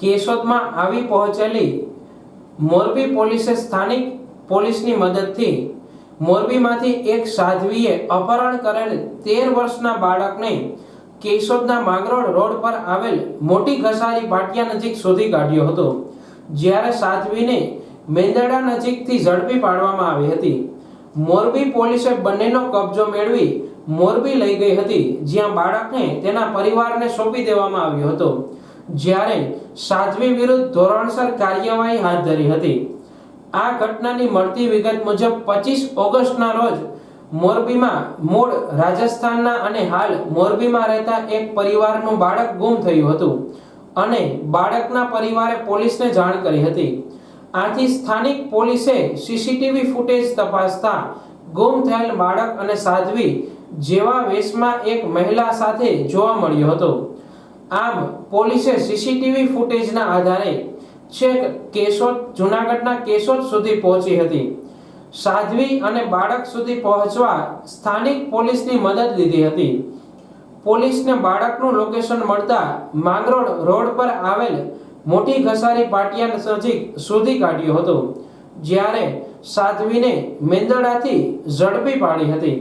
કેશોદમાં આવી પહોંચેલી મોરબી પોલીસે સ્થાનિક પોલીસની મદદથી મોરબીમાંથી એક સાધ્વીએ અપહરણ કરેલ 13 વર્ષના બાળકને કેશોદના માંગરોળ રોડ પર આવેલ મોટી ઘસારી પાટિયા નજીક શોધી કાઢ્યો હતો, જ્યારે સાધ્વીને મેંદરડા નજીકથી ઝડપી પાડવામાં આવી હતી। મોરબી પોલીસે બંનેનો કબજો મેળવી મોરબી લઈ ગઈ હતી, જ્યાં બાળકને તેના પરિવારને સોંપી દેવામાં આવ્યો હતો, જ્યારે સાધ્વી વિરુદ્ધ ધોરણસર કાર્યવાહી હાથ ધરી હતી। આ ઘટનાની મળતી વિગત મુજબ 25 ઓગસ્ટના રોજ મોરબીમાં મૂળ રાજસ્થાનના અને હાલ મોરબીમાં રહેતા એક પરિવારનું બાળક ગુમ થયું હતું અને બાળકના પરિવારે પોલીસને જાણ કરી હતી। આથી સ્થાનિક પોલીસે સીસીટીવી ફૂટેજ તપાસતા ગુમ થયેલ બાળક અને સાધ્વી જેવા વેશમાં એક મહિલા સાથે જોવા મળ્યો હતો। આમ પોલીસે સીસીટીવી ફૂટેજના આધારે છેક કેશોદ જૂનાગઢના કેશોદ સુધી પહોંચી હતી। સાધ્વી અને બાળક સુધી પહોંચવા સ્થાનિક પોલીસની મદદ લીધી હતી। પોલીસને બાળકનું લોકેશન મળતા માંગરોળ રોડ પર આવેલ મોટી ઘસારી પાટિયા નજીક શોધી કાઢ્યો હતો, જ્યારે સાધ્વીને મેંદરડાથી ઝડપી પાડી હતી।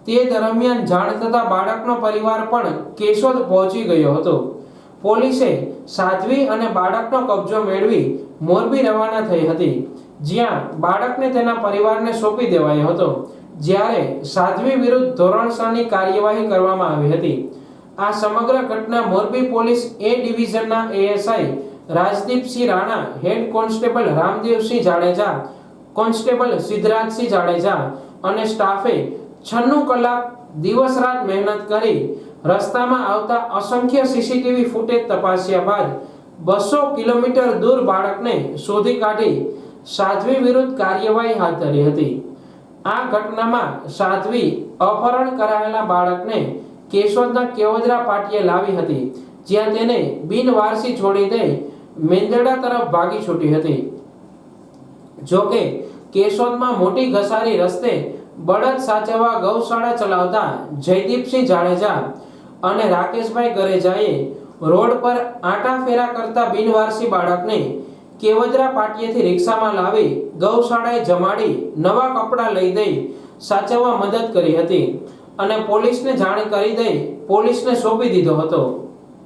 તે દરમિયાન જાણ થતાં બાળકનો પરિવાર પણ કેશોદ પહોંચી ગયો હતો। પોલીસે સાધ્વી અને બાળકનો કબજો મેળવી મોરબી રવાના થઈ હતી, જ્યાં બાળકને તેના પરિવારને સોંપી દેવાયો હતો, જ્યારે સાધ્વી વિરુદ્ધ ધોરણસરની કાર્યવાહી કરવામાં આવી હતી। આ સમગ્ર ઘટના મોરબી પોલીસ એ ડિવિઝનના ASI Rajdeepsinh Rana, head constable Ramdevsinh Jadeja, constable Siddhrajsinh Jadeja અને સ્ટાફે 96 કલાક દિવસ રાત મહેનત કરી રસ્તામાં આવતા અસંખ્ય સીસીટીવી ફૂટેજ તપાસ્યા બાદ 200 કિલોમીટર દૂર બાળકને શોધી કાઢી સાધ્વી વિરુદ્ધ કાર્યવાહી હાથ ધરી હતી। આ ઘટનામાં સાધ્વી અપહરણ કરાયેલા બાળકને કેશોદના કેવદરા પાટીએ લાવી હતી, જ્યાં તેને બિનવારસી છોડી દઈ મેંદરડા તરફ ભાગી છૂટી હતી। જોકે કેશોદમાં મોટી ઘસારી રસ્તે બળદ સાચવવા ગૌશાળા ચલાવતા જયદીપસિંહ જાડેજા અને રાકેશભાઈ ગરેજાએ રોડ પર આંટા ફેરા કરતા બિનવારસી બાળકને કેવદરા પાટીએથી રિક્ષામાં લાવી ગૌશાળાએ જમાડી નવા કપડાં લઈ દઈ સાચવવા મદદ કરી હતી અને પોલીસને જાણ કરી દઈ પોલીસને સોંપી દીધો હતો।